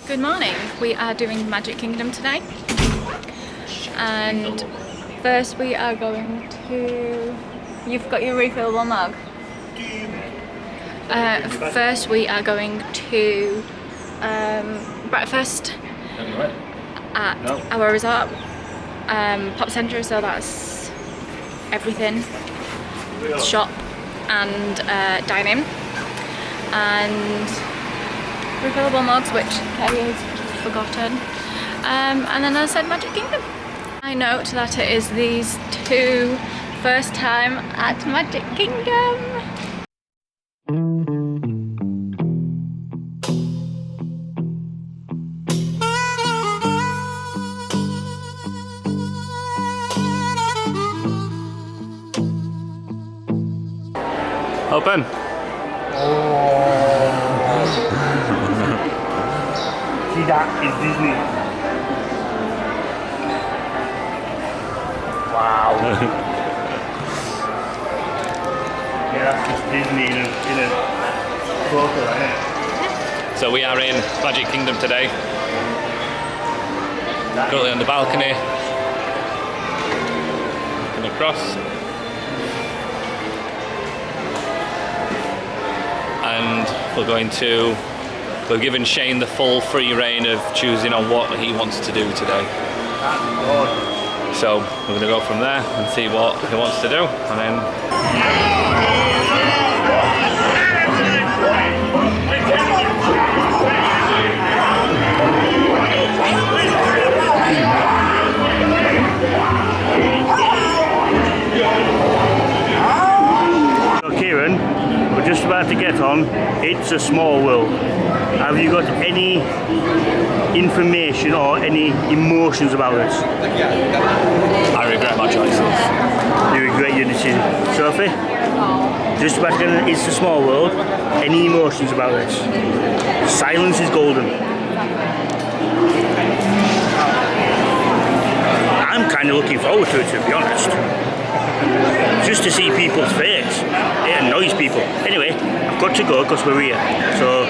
Good morning. We are doing Magic Kingdom today, and first we are going to... You've got your refillable mug. First we are going to breakfast at our resort, Pop Centre, so that's everything, shop and dine in, and refillable mugs, which Kerry has forgotten, and then I said Magic Kingdom. I note that it is these two first time at Magic Kingdom. Open. See, that is Disney. Wow. Yeah, that's just Disney in a photo, isn't it? So we are in Magic Kingdom today. Currently on the balcony. Looking across. And we're giving Shane the full free reign of choosing on what he wants to do today. So we're going to go from there and see what he wants to do, and then... We're just about to get on. It's a small world. Have you got any information or any emotions about this? I regret my choices. You regret your decision. Sophie? Just about to get on. It's a small world. Any emotions about this? Silence is golden. I'm kind of looking forward to it, to be honest. Just to see people's face. It annoys people. Anyway, I've got to go because we're here. So.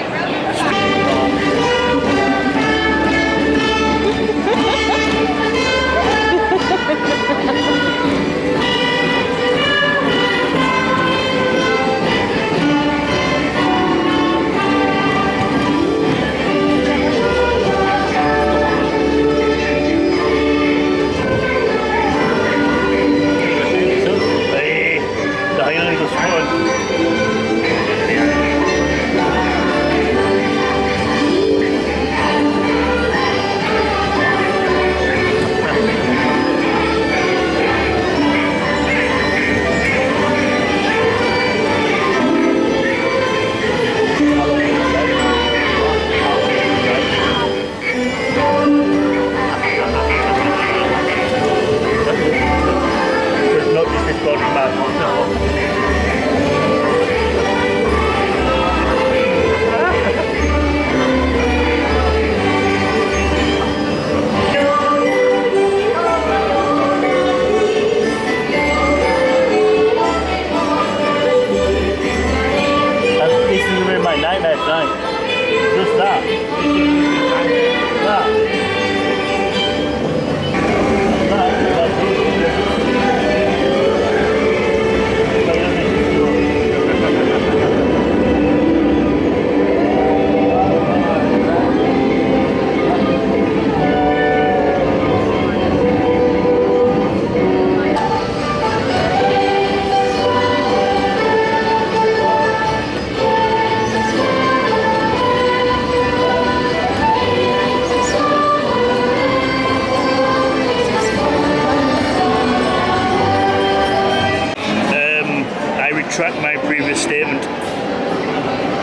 Retract my previous statement.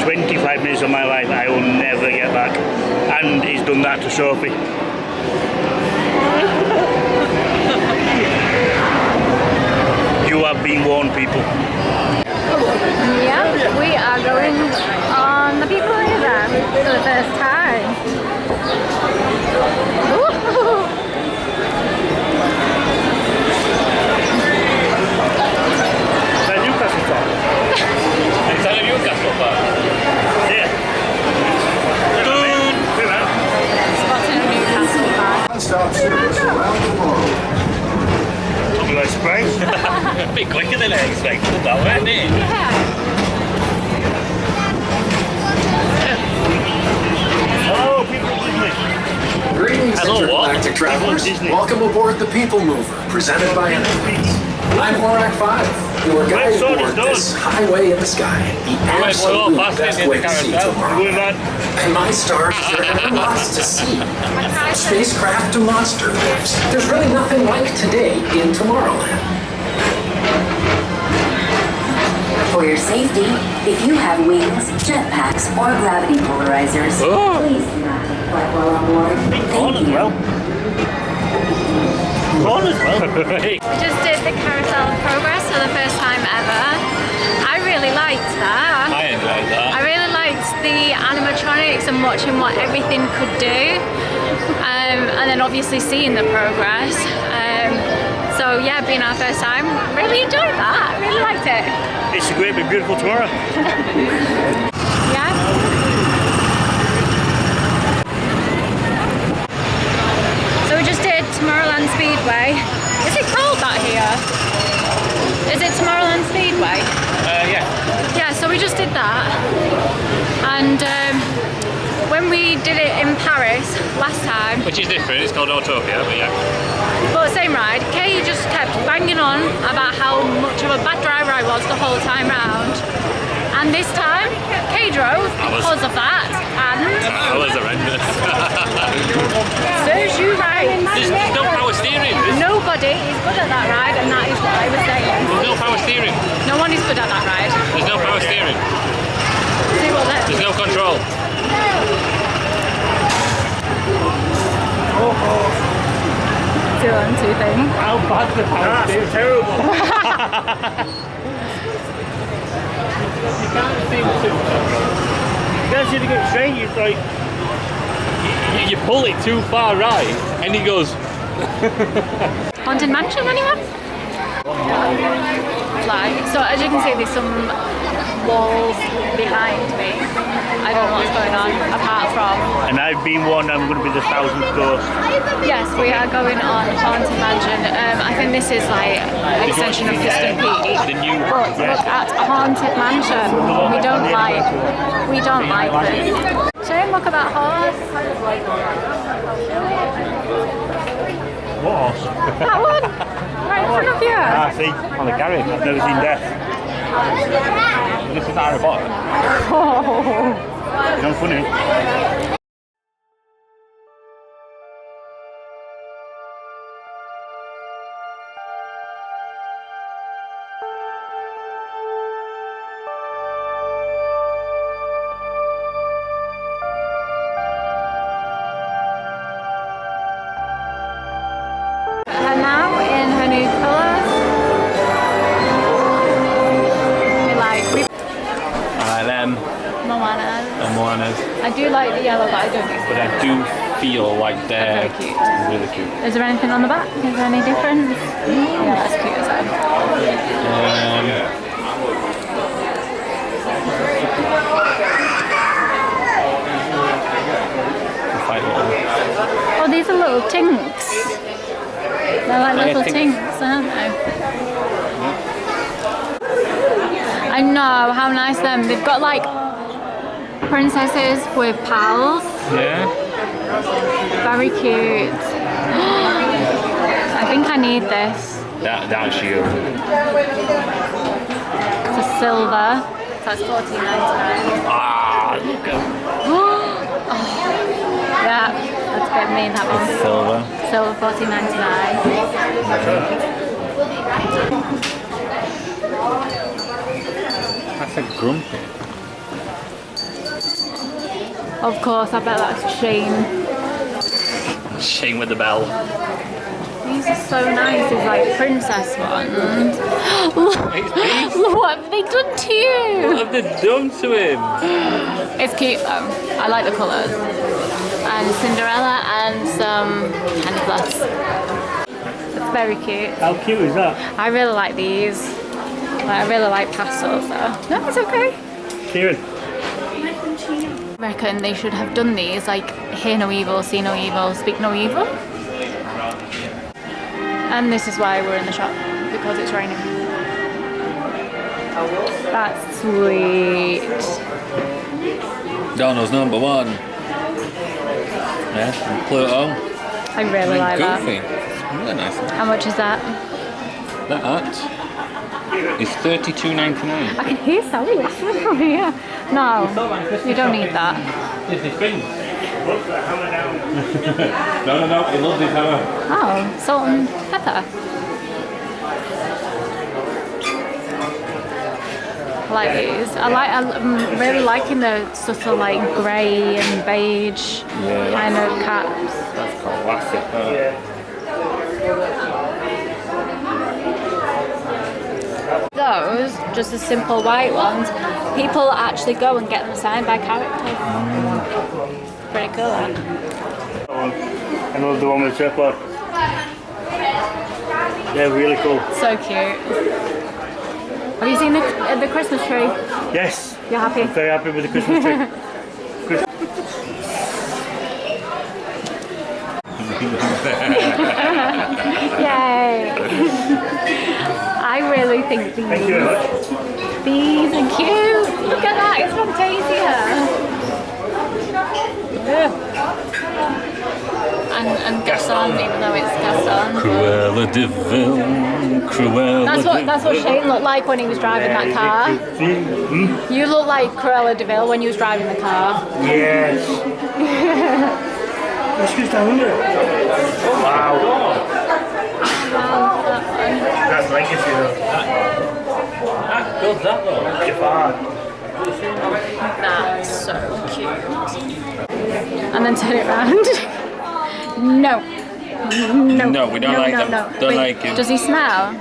25 minutes of my life I will never get back, and he's done that to Sophie. You have been warned, people. Yeah, we are going on the People Mover for the first time. Woo-hoo. Newcastle Park. Yeah. bit quicker than I expected, that wasn't it? Hello, people of Disney. Greetings, Hello, intergalactic travelers. Welcome aboard the People Mover, presented by Enterprise. I'm Horak 5, your guide aboard this highway in the sky. The absolute best way to see tomorrow. And my stars, there are lots to see. From spacecraft to monster lives. There's really nothing like today in Tomorrowland. For your safety, if you have wings, jetpacks, or gravity polarizers, please do not take flight while on board. Thank you. We just did the Carousel of Progress for the first time ever. I really liked that. I enjoyed that. I really liked the animatronics and watching what everything could do. And then obviously seeing the progress. So yeah, being our first time, really enjoyed that. I really liked it. It's a great, beautiful tomorrow. Yeah. So we just did Tomorrowland Speedway. Is it called that here? Is it Tomorrowland Speedway? Yeah. Yeah, so we just did that. And when we did it in Paris last time, Which is different, it's called Autopia, but yeah. but same ride, Kay just kept banging on about how much of a bad driver I was the whole time round. And this time, Kay drove because of that. And That was horrendous. serves you right. There's no power steering. Nobody is good at that ride, and that is what I was saying. There's no power steering. No one is good at that ride. There's no power steering. See what that? There's no control. Two thing. How bad's the power steering? That's terrible. You can't seem to. You can't see to get straight, it's like... You pull it too far right, and it goes. Haunted Mansion, anyone? Like, so as you can see, there's some walls behind me. I don't know what's going on, apart from... And I've been warned I'm going to be the 1000th ghost. Yes, we are going on Haunted Mansion. I think this is like an extension of Piston Peak. The new. But look at Haunted Mansion. We don't like this. Shane, look at that horse. What horse? That one, right in front of you. Ah, see, on the garage. I've never seen death. This is Harry Potter. Oh. Not funny. Her now in her new colours. We like I like them. Moana's. And Moana's. I do like the yellow, but I don't think But I do feel like they're very cute. really cute. Is there anything on the back? Is there any difference? Yeah, that's cute as well. Quite little. Oh, these are little tinks. They're like little tinks, aren't they? I know, how nice them. They've got like princesses with pals. Yeah. Very cute. I think I need this. That's you. It's a silver. So it's $14.99. Ah, look at Yeah, let's get me that one. silver. Silver $14.99. That's a grumpy. Of course, I bet that's Shane. Shane with the bell. These are so nice, these like princess ones. Look, what have they done to you? What have they done to him? It's cute though. I like the colours. And Cinderella and some Candy Plus. It's very cute. How cute is that? I really like these. Like, I really like pastels though. No, it's okay. Kieran. I reckon they should have done these like hear no evil, see no evil, speak no evil. And this is why we're in the shop, because it's raining. That's sweet. Donald's number one. Yeah, and Pluto. I really like Goofy. that. It's really nice. How much is that? That is $32.99. I can hear Sally whistling from here. No, you don't need that. Disney Springs. No, he loves his hammer. Oh, salt and pepper. I like these. I'm really liking the sort of like grey and beige kind of caps. That's classic. Those, just the simple white ones, people actually go and get them signed by characters. Pretty cool. I love the one with the surfboard. They're really cool. So cute. Have you seen the Christmas tree? Yes. You're happy? I'm very happy with the Christmas tree. Yay! I really think these Thank you very much. These are cute. Look at that, it's Fantasia. And Gaston, even though it's Gaston. Cruella de Vil, Cruella. That's what Shane looked like when he was driving that car. You look like Cruella de Vil when you was driving the car. Yes. Let's go down under. Wow. That's legacy though. That's good, that though. Jafar. That's so cute. And then turn it round. No. No, we don't like them. Don't Wait, like him. Does he smell?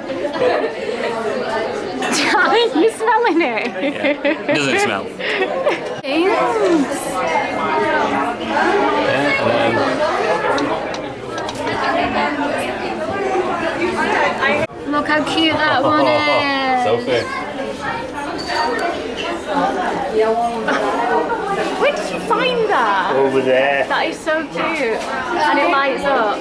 You're smelling it. It doesn't smell. Look how cute that one is. Sophie. Where did you find that? Over there. That is so cute. And it lights up.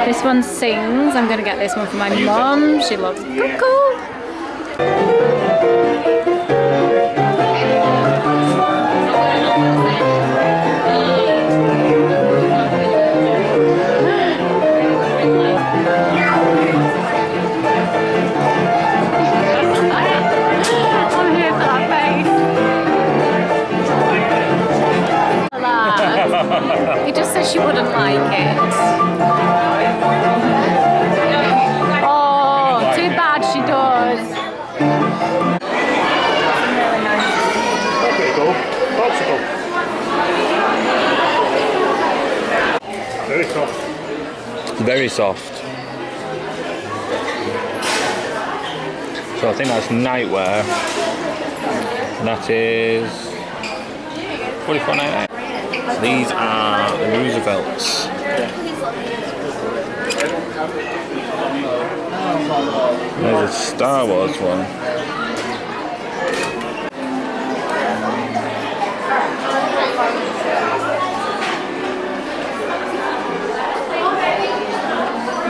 This one sings. I'm going to get this one for my mum. She loves Cool. I'm here for that face. He just said she wouldn't like it. Oh, too bad she does. Really nice. Okay, cool. Popsicle. Very soft. Very soft. So I think that's nightwear. That is $44.99. These are the Roosevelts. There's a Star Wars one.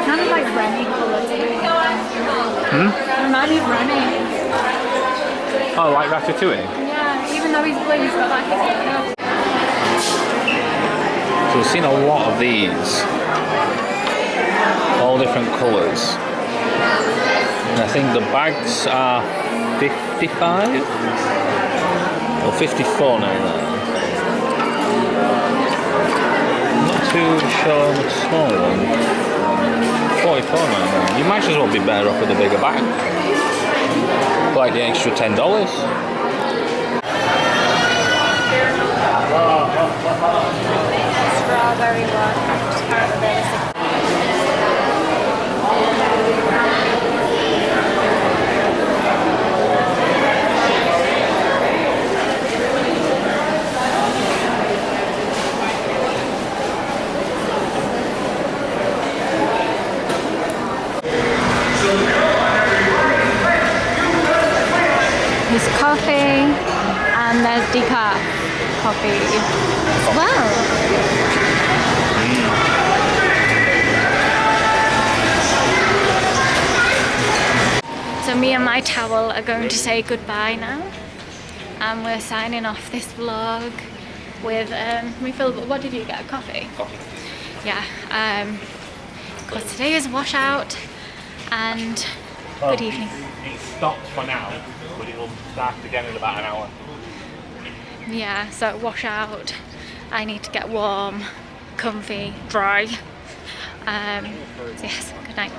Kind of like Remy colours. Remind me of Remy. Oh, like Ratatouille? Yeah, even though he's blue, he's got like his hair. So we've seen a lot of these. All different colours. And I think the bags are 55 or 54 now. Not too sure on the small one. 44 now. You might as well be better off with a bigger bag. Like the extra $10. Strawberry one. Just can't remember. There's coffee and there's decaf coffee as well. So me and my towel are going to say goodbye now. And we're signing off this vlog with refill. What did you get? A coffee? Coffee. Yeah. Because today is washout and good evening. It stopped for now, but it'll start again in about an hour. Yeah, so washout. I need to get warm, comfy, dry. So yes, good night.